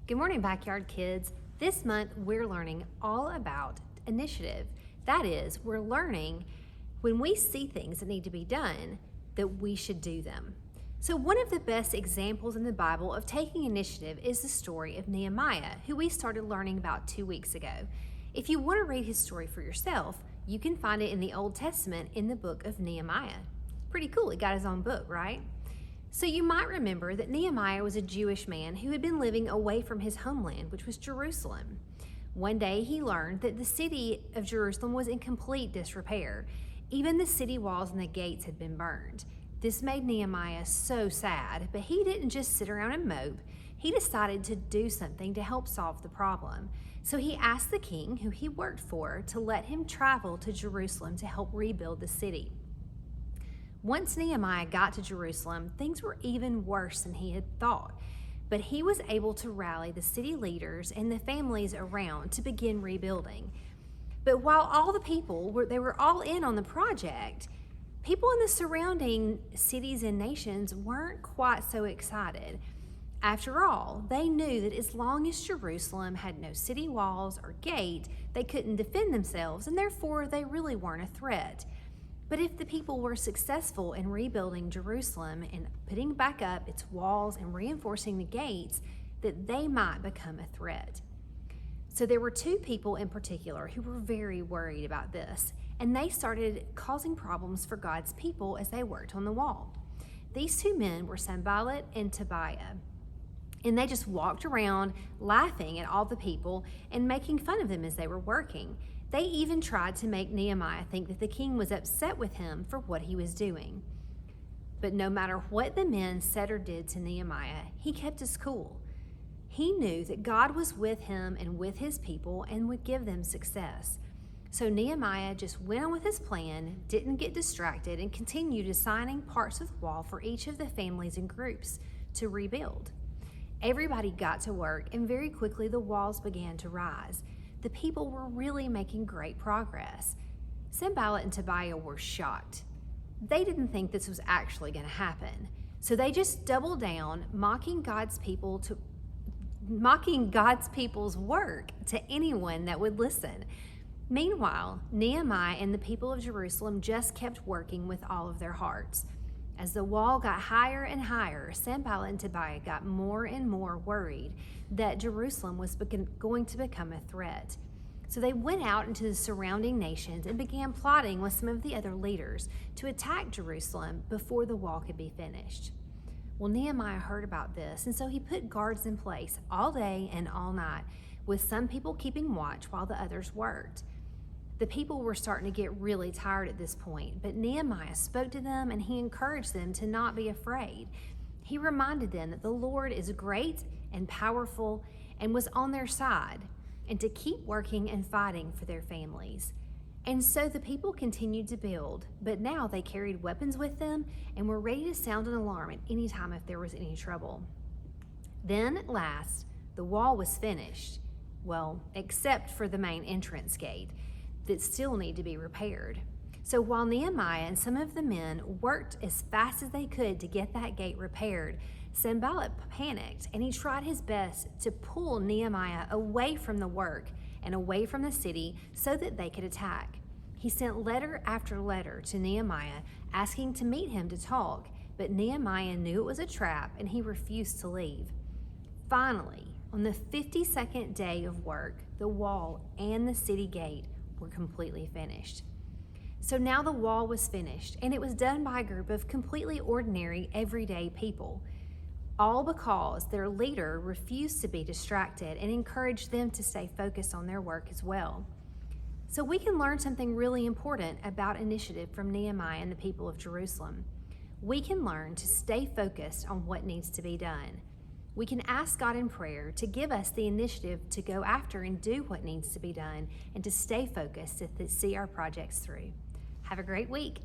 Good morning, Backyard Kids. This month, we're learning all about initiative. That is, we're learning when we see things that need to be done, that we should do them. So one of the best examples in the Bible of taking initiative is the story of Nehemiah, who we started learning about 2 weeks ago. If you want to read his story for yourself, you can find it in the Old Testament in the book of Nehemiah. Pretty cool, he got his own book, right? So you might remember that Nehemiah was a Jewish man who had been living away from his homeland, which was Jerusalem. One day he learned that the city of Jerusalem was in complete disrepair. Even the city walls and the gates had been burned. This made Nehemiah so sad, but he didn't just sit around and mope. He decided to do something to help solve the problem. So he asked the king, who he worked for, to let him travel to Jerusalem to help rebuild the city. Once Nehemiah got to Jerusalem, things were even worse than he had thought. But he was able to rally the city leaders and the families around to begin rebuilding. But while all the people were all in on the project, people in the surrounding cities and nations weren't quite so excited. After all, they knew that as long as Jerusalem had no city walls or gate, they couldn't defend themselves, and therefore they really weren't a threat. But if the people were successful in rebuilding Jerusalem and putting back up its walls and reinforcing the gates, that they might become a threat. So there were two people in particular who were very worried about this, and they started causing problems for God's people as they worked on the wall. These two men were Sanballat and Tobiah, and they just walked around laughing at all the people and making fun of them as they were working. They even tried to make Nehemiah think that the king was upset with him for what he was doing. But no matter what the men said or did to Nehemiah, he kept his cool. He knew that God was with him and with his people and would give them success. So Nehemiah just went on with his plan, didn't get distracted, and continued assigning parts of the wall for each of the families and groups to rebuild. Everybody got to work, and very quickly the walls began to rise. The people were really making great progress. Sanballat and Tobiah were shocked. They didn't think this was actually going to happen. So they just doubled down, mocking God's people's work to anyone that would listen. Meanwhile, Nehemiah and the people of Jerusalem just kept working with all of their hearts. As the wall got higher and higher, Sanballat and Tobiah got more and more worried that Jerusalem was going to become a threat. So they went out into the surrounding nations and began plotting with some of the other leaders to attack Jerusalem before the wall could be finished. Well, Nehemiah heard about this, and so he put guards in place all day and all night, with some people keeping watch while the others worked. The people were starting to get really tired at this point, but Nehemiah spoke to them and he encouraged them to not be afraid. He reminded them that the Lord is great and powerful and was on their side, and to keep working and fighting for their families. And so the people continued to build, but now they carried weapons with them and were ready to sound an alarm at any time if there was any trouble. Then at last, the wall was finished. Well, except for the main entrance gate that still need to be repaired. So while Nehemiah and some of the men worked as fast as they could to get that gate repaired, Sanballat panicked, and he tried his best to pull Nehemiah away from the work and away from the city so that they could attack. He sent letter after letter to Nehemiah asking to meet him to talk, but Nehemiah knew it was a trap and he refused to leave. Finally, on the 52nd day of work, the wall and the city gate were completely finished. So now the wall was finished, and it was done by a group of completely ordinary, everyday people, all because their leader refused to be distracted and encouraged them to stay focused on their work as well. So we can learn something really important about initiative from Nehemiah and the people of Jerusalem. We can learn to stay focused on what needs to be done. We can ask God in prayer to give us the initiative to go after and do what needs to be done and to stay focused to see our projects through. Have a great week.